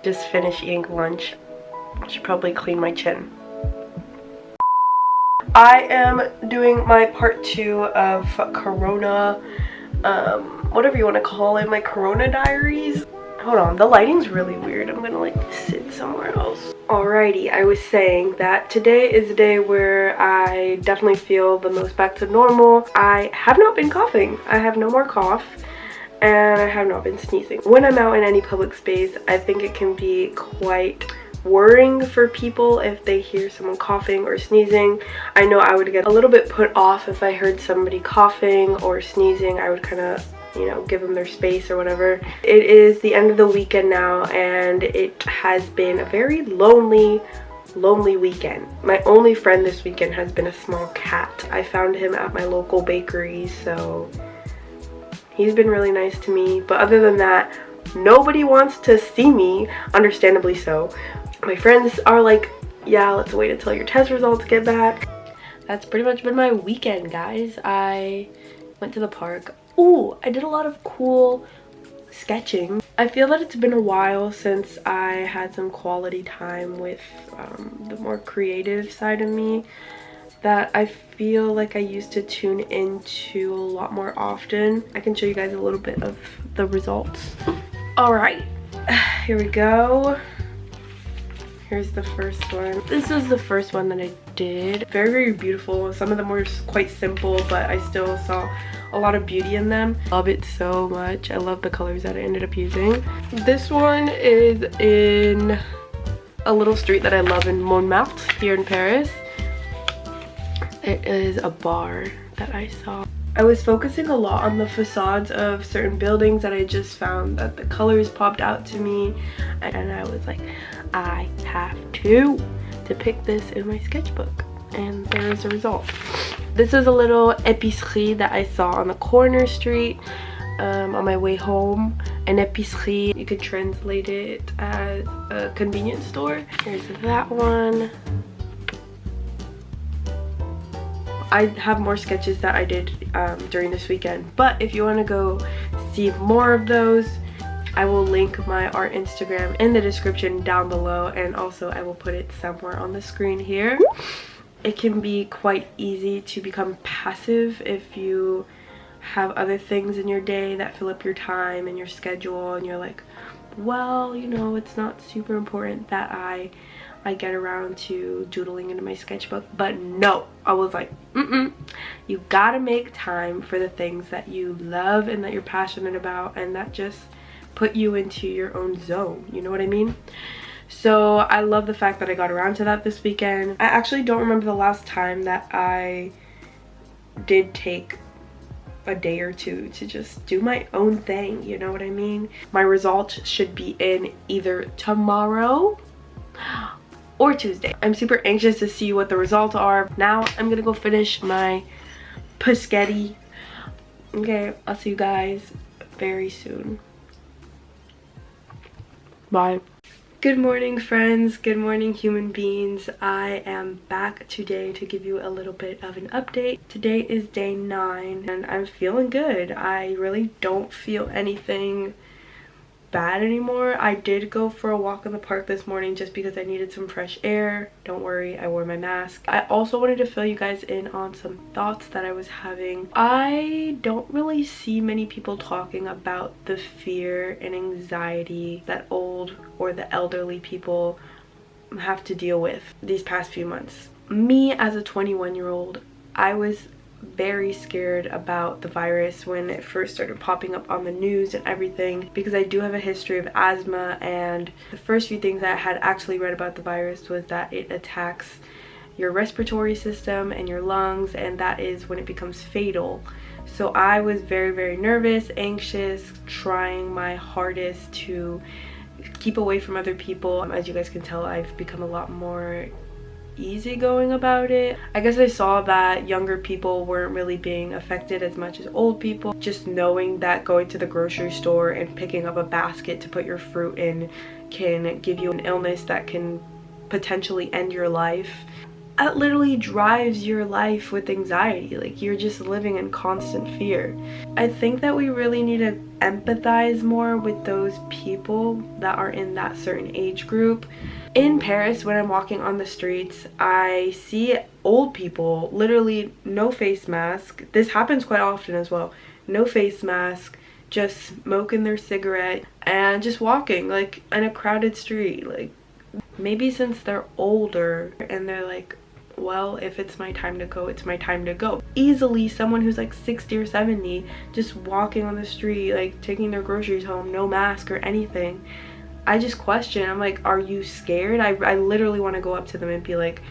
Just finished eating lunch. I should probably clean my chin. I am doing my part 2 of Corona, whatever you want to call it, my Corona diaries. Hold on, the lighting's really weird. I'm gonna like sit somewhere else. Alrighty, I was saying that today is the day where I definitely feel the most back to normal. I have not been coughing. I have no more cough. And I have not been sneezing. When I'm out in any public space, I think it can be quite worrying for people if they hear someone coughing or sneezing. I know I would get a little bit put off if I heard somebody coughing or sneezing. I would kind of, you know, give them their space or whatever. It is the end of the weekend now, and it has been a very lonely weekend. My only friend this weekend has been a small cat. I found him at my local bakery, so he's been really nice to me. But other than that, nobody wants to see me, understandably so. My friends are like, yeah, let's wait until your test results get back. That's pretty much been my weekend, guys. I went to the park. Ooh, I did a lot of cool sketching. I feel that it's been a while since I had some quality time with the more creative side of me that I feel like I used to tune into a lot more often. I can show you guys a little bit of the results. All right, here we go. Here's the first one. This is the first one that I did. Very, very beautiful. Some of them were quite simple, but I still saw a lot of beauty in them. Love it so much. I love the colors that I ended up using. This one is in a little street that I love in Montmartre here in Paris. It is a bar that I saw. I was focusing a lot on the facades of certain buildings that I just found that the colors popped out to me, and I was like, I have to depict this in my sketchbook, and there's a result. This is a little épicerie that I saw on the corner street on my way home. An épicerie, you could translate it as a convenience store. Here's that one. I have more sketches that I did during this weekend, but if you want to go see more of those, I will link my art Instagram in the description down below, and also I will put it somewhere on the screen here. It can be quite easy to become passive if you have other things in your day that fill up your time and your schedule, and you're like, well, you know, it's not super important that I get around to doodling into my sketchbook. But no, I was like, you gotta make time for the things that you love and that you're passionate about, and that just put you into your own zone, you know what I mean? So I love the fact that I got around to that this weekend. I actually don't remember the last time that I did take a day or two to just do my own thing, you know what I mean? My results should be in either tomorrow or Tuesday. I'm super anxious to see what the results are. Now I'm gonna go finish my paschetti. Okay, I'll see you guys very soon. Bye. Good morning, friends. Good morning, human beings. I am back today to give you a little bit of an update. Today is day 9 and I'm feeling good. I really don't feel anything bad anymore. I did go for a walk in the park this morning just because I needed some fresh air. Don't worry, I wore my mask. I also wanted to fill you guys in on some thoughts that I was having. I don't really see many people talking about the fear and anxiety that old or the elderly people have to deal with these past few months. Me as a 21-year-old, I was very scared about the virus when it first started popping up on the news and everything, because I do have a history of asthma, and the first few things I had actually read about the virus was that it attacks your respiratory system and your lungs, and that is when it becomes fatal. So I was very, very nervous, anxious, trying my hardest to keep away from other people. As you guys can tell, I've become a lot more easygoing about it. I guess I saw that younger people weren't really being affected as much as old people. Just knowing that going to the grocery store and picking up a basket to put your fruit in can give you an illness that can potentially end your life. that literally drives your life with anxiety. Like, you're just living in constant fear. I think that we really need to empathize more with those people that are in that certain age group. In Paris, when I'm walking on the streets, I see old people, literally no face mask. This happens quite often as well. No face mask, just smoking their cigarette and just walking like in a crowded street. Like, maybe since they're older and they're like, well, if it's my time to go, it's my time to go. Easily someone who's like 60 or 70 just walking on the street, like taking their groceries home, no mask or anything. I just question, I'm like, are you scared? I literally want to go up to them and be like,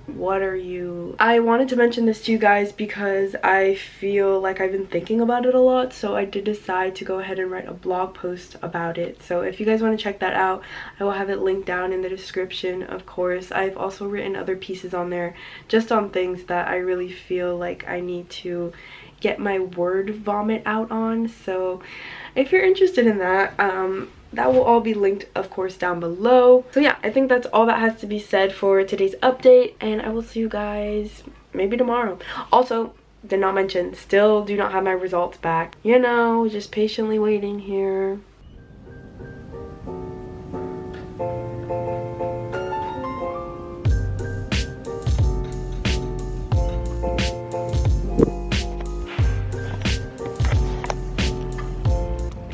what are you? I wanted to mention this to you guys because I feel like I've been thinking about it a lot, so I did decide to go ahead and write a blog post about it. So if you guys want to check that out, I will have it linked down in the description. Of course, I've also written other pieces on there just on things that I really feel like I need to get my word vomit out on. So if you're interested in that, that will all be linked, of course, down below. So yeah, I think that's all that has to be said for today's update, and I will see you guys maybe tomorrow. Also, did not mention, still do not have my results back. You know, just patiently waiting here.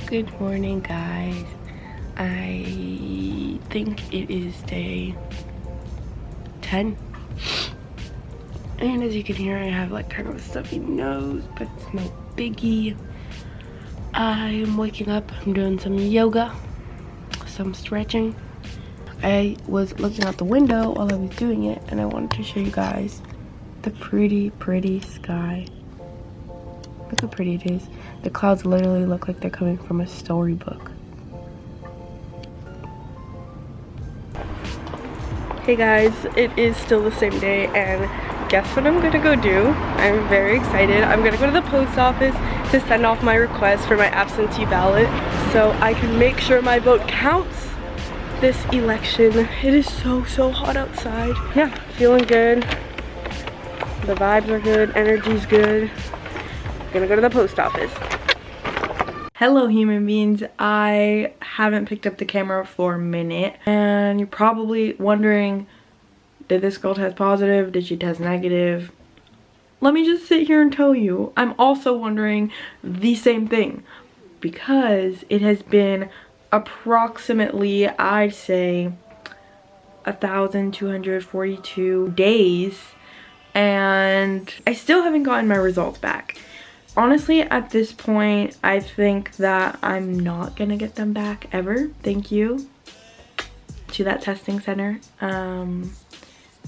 Good morning, guys. I think it is day 10, and as you can hear, I have like kind of a stuffy nose, but it's no biggie. I am waking up, I'm doing some yoga, some stretching. I was looking out the window while I was doing it, and I wanted to show you guys the pretty sky. Look how pretty it is. The clouds literally look like they're coming from a storybook. Hey guys, it is still the same day, and guess what I'm gonna go do? I'm very excited. I'm gonna go to the post office to send off my request for my absentee ballot so I can make sure my vote counts this election. It is so hot outside. Yeah, feeling good. The vibes are good, energy's good. I'm gonna go to the post office. Hello human beings, I haven't picked up the camera for a minute, and you're probably wondering, did this girl test positive? Did she test negative? Let me just sit here and tell you, I'm also wondering the same thing, because it has been approximately, I'd say, 1,242 days, and I still haven't gotten my results back. Honestly, at this point, I think that I'm not gonna get them back ever. Thank you to that testing center.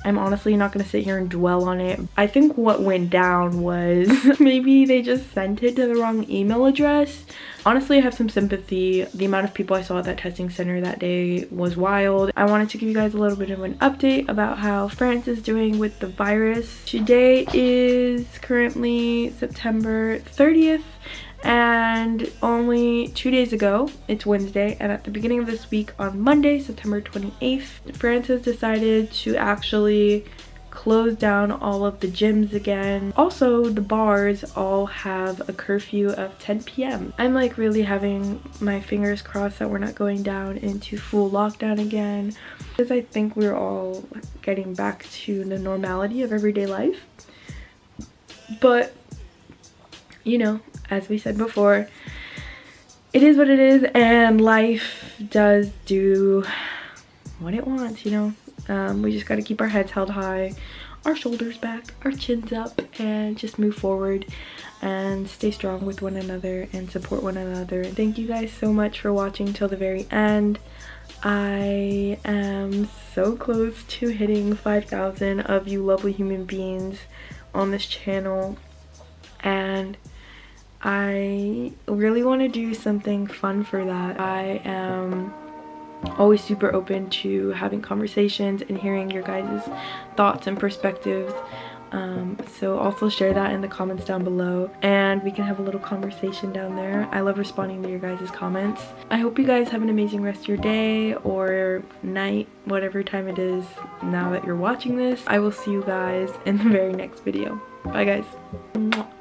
I'm honestly not gonna sit here and dwell on it. I think what went down was maybe they just sent it to the wrong email address. Honestly, I have some sympathy. The amount of people I saw at that testing center that day was wild. I wanted to give you guys a little bit of an update about how France is doing with the virus. Today is currently September 30th. And only 2 days ago, it's Wednesday, and at the beginning of this week on Monday, September 28th, France has decided to actually close down all of the gyms again. Also, the bars all have a curfew of 10 p.m. I'm like really having my fingers crossed that we're not going down into full lockdown again, because I think we're all getting back to the normality of everyday life. But, you know, as we said before, it is what it is, and life does do what it wants, you know. We just got to keep our heads held high, our shoulders back, our chins up, and just move forward and stay strong with one another and support one another. Thank you guys so much for watching till the very end. I am so close to hitting 5,000 of you lovely human beings on this channel, and I really want to do something fun for that. I am always super open to having conversations and hearing your guys' thoughts and perspectives So also share that in the comments down below and we can have a little conversation down there. I love responding to your guys' comments. I hope you guys have an amazing rest of your day or night, whatever time it is now that you're watching this. I will see you guys in the very next video. Bye guys.